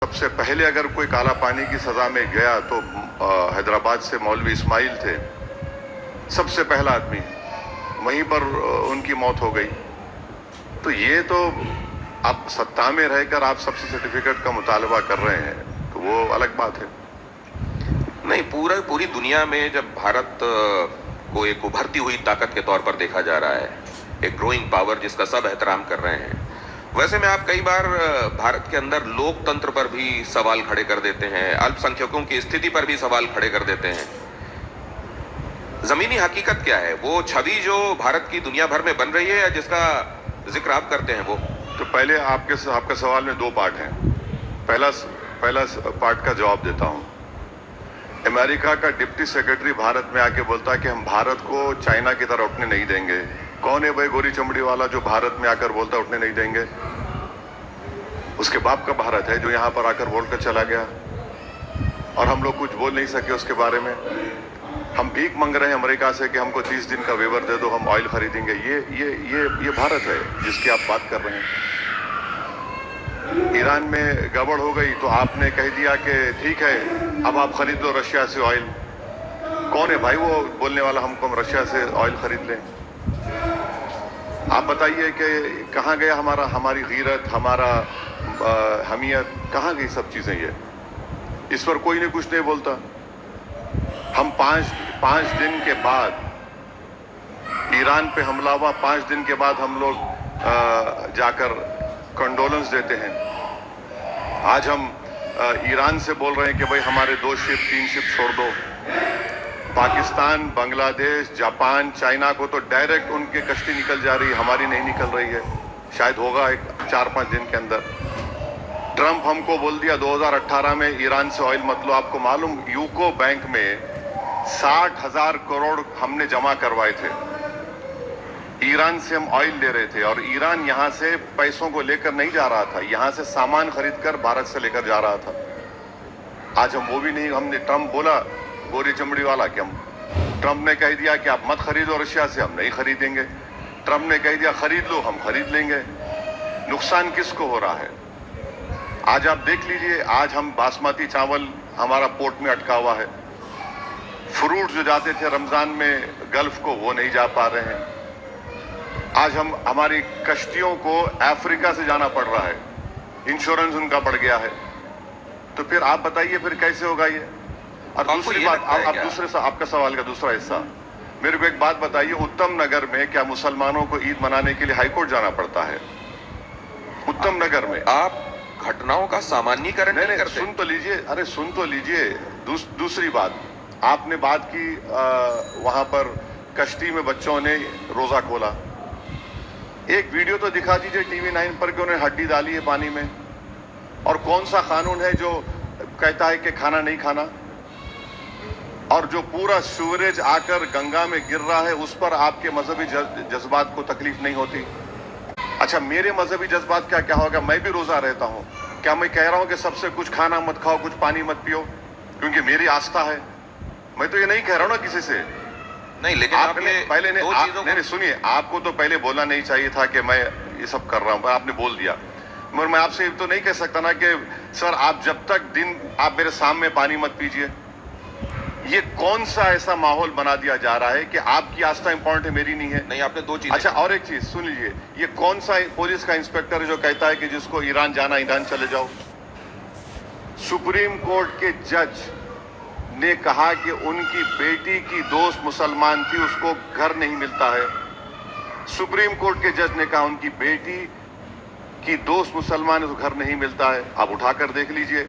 सबसे पहले अगर कोई काला पानी की सजा में गया तो हैदराबाद से मौलवी इस्माइल थे, सबसे पहला आदमी। वहीं पर उनकी मौत हो गई। तो ये तो आप सत्ता में रहकर आप सबसे सर्टिफिकेट का मुतालबा कर रहे हैं, तो वो अलग बात है। नहीं, पूरी दुनिया में जब भारत को एक उभरती हुई ताकत के तौर पर देखा जा रहा है, एक ग्रोइंग पावर जिसका सब एहतराम कर रहे हैं, वैसे में आप कई बार भारत के अंदर लोकतंत्र पर भी सवाल खड़े कर देते हैं, अल्पसंख्यकों की स्थिति पर भी सवाल खड़े कर देते हैं। जमीनी हकीकत क्या है? वो छवि जो भारत की दुनिया भर में बन रही है या जिसका जिक्र आप करते हैं वो? तो पहले आपका सवाल में दो पार्ट हैं। पहला पार्ट का जवाब देता हूं। अमेरिका का डिप्टी सेक्रेटरी भारत में आके बोलता है कि हम भारत को चाइना की तरह उठने नहीं देंगे। कौन है भाई गोरी चमड़ी वाला जो भारत में आकर बोलता उठने नहीं देंगे? उसके बाप का भारत है जो यहां पर आकर बोलकर चला गया और हम लोग कुछ बोल नहीं सके उसके बारे में। हम भीख मांग रहे हैं अमेरिका से कि हमको 30 दिन का वेवर दे दो, हम ऑयल खरीदेंगे। ये भारत है जिसकी आप बात कर रहे हैं। ईरान में गड़बड़ हो गई तो आपने कह दिया कि ठीक है, अब आप खरीद लो रशिया से ऑयल। कौन है भाई वो बोलने वाला हमको हम रशिया से ऑयल खरीद लें? आप बताइए कि कहाँ गया हमारी गीरत, हमारा हमियत, कहाँ गई सब चीजें? ये इस पर कोई नहीं कुछ नहीं बोलता। हम पांच दिन के बाद ईरान पे हमला हुआ, 5 दिन के बाद हम लोग जाकर कंडोलेंस देते हैं। आज हम ईरान से बोल रहे हैं कि भाई हमारे 2 शिप 3 शिप छोड़ दो। पाकिस्तान, बांग्लादेश, जापान, चाइना को तो डायरेक्ट उनके कश्ती निकल जा रही है, हमारी नहीं निकल रही है। शायद होगा एक 4-5 दिन के अंदर। ट्रंप हमको बोल दिया 2018 में ईरान से ऑयल मत लो। आपको मालूम यूको बैंक में 60,000 करोड़ हमने जमा करवाए थे। ईरान से हम ऑयल ले रहे थे और ईरान यहां से पैसों को लेकर नहीं जा रहा था, यहां से सामान खरीदकर भारत से लेकर जा रहा था। आज हम वो भी नहीं। हमने ट्रंप बोला गोरी चमड़ी वाला कि हम, ट्रंप ने कह दिया कि आप मत खरीदो रशिया से, हम नहीं खरीदेंगे। ट्रंप ने कह दिया खरीद लो, हम खरीद लेंगे। नुकसान किसको हो रहा है? आज आप देख लीजिए, आज हम बासमती चावल हमारा पोर्ट में अटका हुआ है। फ्रूट जो जाते थे रमजान में गल्फ को, वो नहीं जा पा रहे हैं। आज हमारी कश्तियों को अफ्रीका से जाना पड़ रहा है, इंश्योरेंस उनका बढ़ गया है। तो फिर आप बताइए फिर कैसे होगा ये? और दूसरी बात, आपका सवाल का दूसरा हिस्सा, मेरे को एक बात बताइए, उत्तम नगर में क्या मुसलमानों को ईद मनाने के लिए हाईकोर्ट जाना पड़ता है? उत्तम नगर में आप घटनाओं का सामान्यीकरण नहीं करते? सुन तो लीजिए, अरे सुन तो लीजिए। दूसरी बात, आपने बात की वहां पर कश्ती में बच्चों ने रोजा खोला। एक वीडियो तो दिखा दीजिए टीवी 9 पर कि उन्होंने हड्डी डाली है पानी में। और कौन सा कानून है जो कहता है कि खाना नहीं खाना? और जो पूरा सूरज आकर गंगा में गिर रहा है उस पर आपके मजहबी जज्बात को तकलीफ नहीं होती? अच्छा, मेरे मजहबी जज्बात क्या क्या होगा? मैं भी रोजा रहता हूं। क्या मैं कह रहा हूं कि सबसे कुछ खाना मत खाओ, कुछ पानी मत पियो, क्योंकि मेरी आस्था है? मैं तो ये नहीं कह रहा हूं ना किसी से। नहीं, लेकिन आपने पहले नहीं सुनिए, आपको तो पहले बोलना नहीं चाहिए था कि मैं ये सब कर रहा हूं, आपने बोल दिया। मगर मैं आपसे तो नहीं कह सकता ना कि सर आप जब तक आप मेरे सामने पानी मत पीजिए। ये कौन सा ऐसा माहौल बना दिया जा रहा है कि आपकी आस्था इंपॉर्टेंट है, मेरी नहीं है? नहीं, आपने 2 चीजें। अच्छा, और एक चीज सुन लीजिए, ये कौन सा पुलिस का इंस्पेक्टर है जो कहता है कि जिसको ईरान जाना ईरान चले जाओ? सुप्रीम कोर्ट के जज ने कहा कि उनकी बेटी की दोस्त मुसलमान थी, उसको घर नहीं मिलता है। सुप्रीम कोर्ट के जज ने कहा उनकी बेटी की दोस्त मुसलमान है, उसको घर नहीं मिलता है। आप उठाकर देख लीजिए।